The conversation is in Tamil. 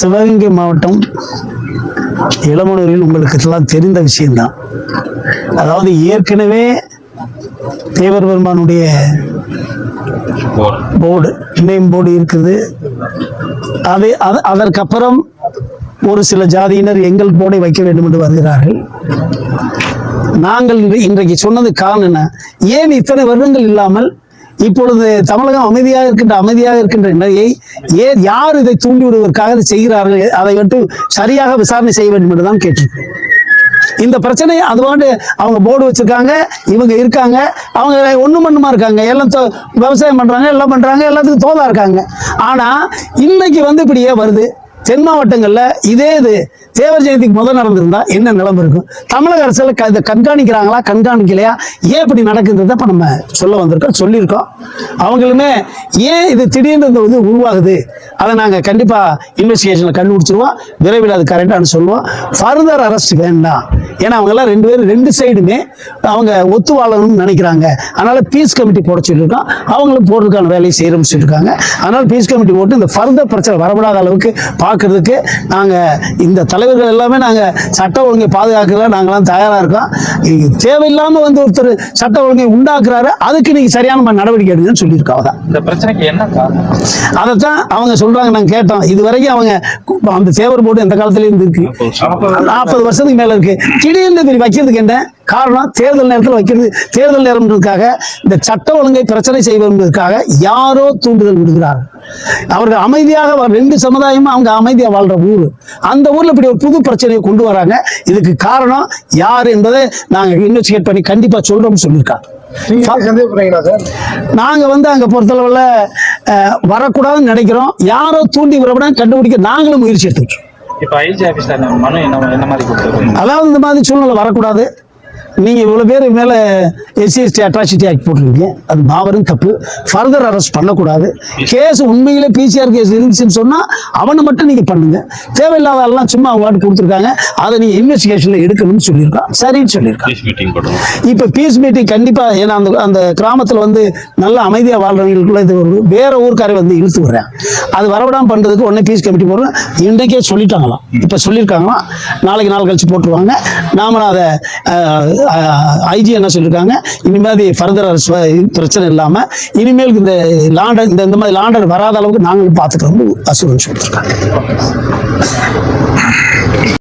சிவகங்கை மாவட்டம் இளமனூரில் உங்களுக்கு எல்லாம் தெரிந்த விஷயம்தான். அதாவது ஏற்கனவே தேவர் பெருமானுடைய போர்டு நேம் போர்டு இருக்குது. அதற்கப்புறம் ஒரு சில ஜாதியினர் எங்கள் போர்டை வைக்க வேண்டும் என்று வருகிறார்கள். நாங்கள் இன்றைக்கு சொன்னது காரணம் என்ன, ஏன் இத்தனை வருடங்கள் இல்லாமல் இப்பொழுது தமிழகம் அமைதியாக இருக்கின்ற நிலையை யார் இதை தூண்டி விடுவதற்காக இதை செய்கிறார்கள், அதை வந்து சரியாக விசாரணை செய்ய வேண்டும் என்று தான் கேட்டிருக்கோம். இந்த பிரச்சனை அதுவாண்டு அவங்க போர்டு வச்சிருக்காங்க, இவங்க இருக்காங்க, அவங்க ஒண்ணுமா இருக்காங்க, எல்லாம் விவசாயம் பண்றாங்க, எல்லாம் பண்றாங்க, எல்லாத்துக்கும் தோதா இருக்காங்க. ஆனா இன்னைக்கு வந்து இப்படியே வருது. தென் மாவட்டங்கள்ல இதே இது தேவர் ஜெயந்திக்கு முதல் நடந்திருந்தா என்ன நிலைமை இருக்கும்? தமிழக அரசுல இதை கண்காணிக்கிறாங்களா, கண்காணிக்கலையா, ஏன் இப்படி நடக்குன்றத இப்ப நம்ம சொல்ல வந்திருக்கோம், சொல்லியிருக்கோம். அவங்களுமே ஏன் இது திடீர்னு இந்த இது உருவாகுது, அதை நாங்க கண்டிப்பா இன்வெஸ்டிகேஷன்ல கண்டுபிடிச்சிருவோம். விரைவில் அது கரெக்டானு சொல்லுவோம். ஃபர்தர் அரெஸ்ட் வேண்டாம். ஏன்னா அவங்க எல்லாம் ரெண்டு சைடுமே அவங்க ஒத்து வாழணும்னு நினைக்கிறாங்க. அதனால பீஸ் கமிட்டி போட சொல்லியிருக்கோம். அவங்களும் போடுறதுக்கான வேலையை செய்யறோம்னு சொல்லியிருக்காங்க. அதனால பீஸ் கமிட்டி போட்டு இந்த ஃபர்தர் பிரச்சனை வரப்படாத அளவுக்கு பார்க்கறதுக்கு நாங்க இந்த தலைவர்கள் எல்லாமே நாங்க சட்ட ஒழுங்கை பாதுகாக்கிறத நாங்களாம் தயாரா இருக்கோம். தேவையில்லாம வந்து ஒருத்தர் சட்ட ஒழுங்கை உண்டாக்குறாரு, அதுக்கு நீங்க சரியான நடவடிக்கை எடுங்கன்னு சொல்லியிருக்காங்க. இந்த பிரச்சனைக்கு என்ன காரணம் அதைத்தான் அவங்க சொல்றாங்க. நாங்க கேட்டோம். இதுவரைக்கும் அவங்க அந்த தேவர் போர்டு எந்த காலத்துல இருந்து இருக்கு, 40 வருஷத்துக்கு மேல இருக்கு. திடீர்னு வைக்கிறதுக்கு என்ன காரணம்? தேர்தல் நேரத்தில் வைக்கிறது. தேர்தல் நேரம்ன்றதுக்காக இந்த சட்ட ஒழுங்கை பிரச்சனை செய்வதற்காக யாரோ தூண்டுதல் விடுகிறார்கள். அவர்கள் அமைதியாக ரெண்டு சமுதாயமும் அவங்க அமைதியா வாழ்ற ஊர், அந்த ஊர்ல இப்படி ஒரு புது பிரச்சனையை கொண்டு வராங்க. இதுக்கு காரணம் யார் என்பதை நாங்க இன்வெஸ்டிகேட் பண்ணி கண்டிப்பா சொல்றோம்னு சொல்லியிருக்காங்க. நாங்க வந்து அங்க பொறுத்தளவுல வரக்கூடாதுன்னு நினைக்கிறோம். யாரோ தூண்டி விடப்பட கண்டுபிடிக்க நாங்களும் முயற்சி எடுத்துக்கிட்டோம். அதாவது இந்த மாதிரி சூழ்நிலை வரக்கூடாது. நீங்க இவ்வளவு பேர் மேல எஸ்சி அட்ராசிட்டி ஆக்ட் போட்டிருக்கீங்க, அது மாபெரும் தப்பு. ஃபர்தர் அரெஸ்ட் பண்ணக்கூடாது. கேஸ் உண்மையிலே பிசிஆர் கேஸ் இருந்துச்சுன்னு சொன்னா அவனை மட்டும் நீங்க பண்ணுங்க. தேவையில்லாத எல்லாம் சும்மா அவார்டு கொடுத்துருக்காங்க, அதை நீங்க இன்வெஸ்டிகேஷன்ல எடுக்கணும்னு சொல்லியிருக்கான். சரின்னு சொல்லியிருக்காங்க. இப்ப பீஸ் மீட்டிங் கண்டிப்பா, ஏன்னா அந்த கிராமத்துல வந்து நல்ல அமைதியா வாழ்றவங்களுக்குள்ள இது ஒரு வேற ஊருக்காரை வந்து இழுத்து விடுறேன். அது வரவிடாம பண்றதுக்கு உடனே பீஸ் கமிட்டி போடுறோம். இன்றைக்கே சொல்லிட்டாங்களாம், இப்ப சொல்லியிருக்காங்களாம், நாளைக்கு நாள் கழிச்சு போட்டுருவாங்க. நாம அதை ஐஜி என்ன சொல்லியிருக்காங்க, இனிமேல் ஃபர்தர் பிரச்சனை இல்லாம இனிமேல் இந்த லாண்டர் இந்த மாதிரி லாண்டர் வராத அளவுக்கு நாங்களும் பார்த்துட்டு வந்து அசூரன்ஸ் கொடுத்துருக்காங்க.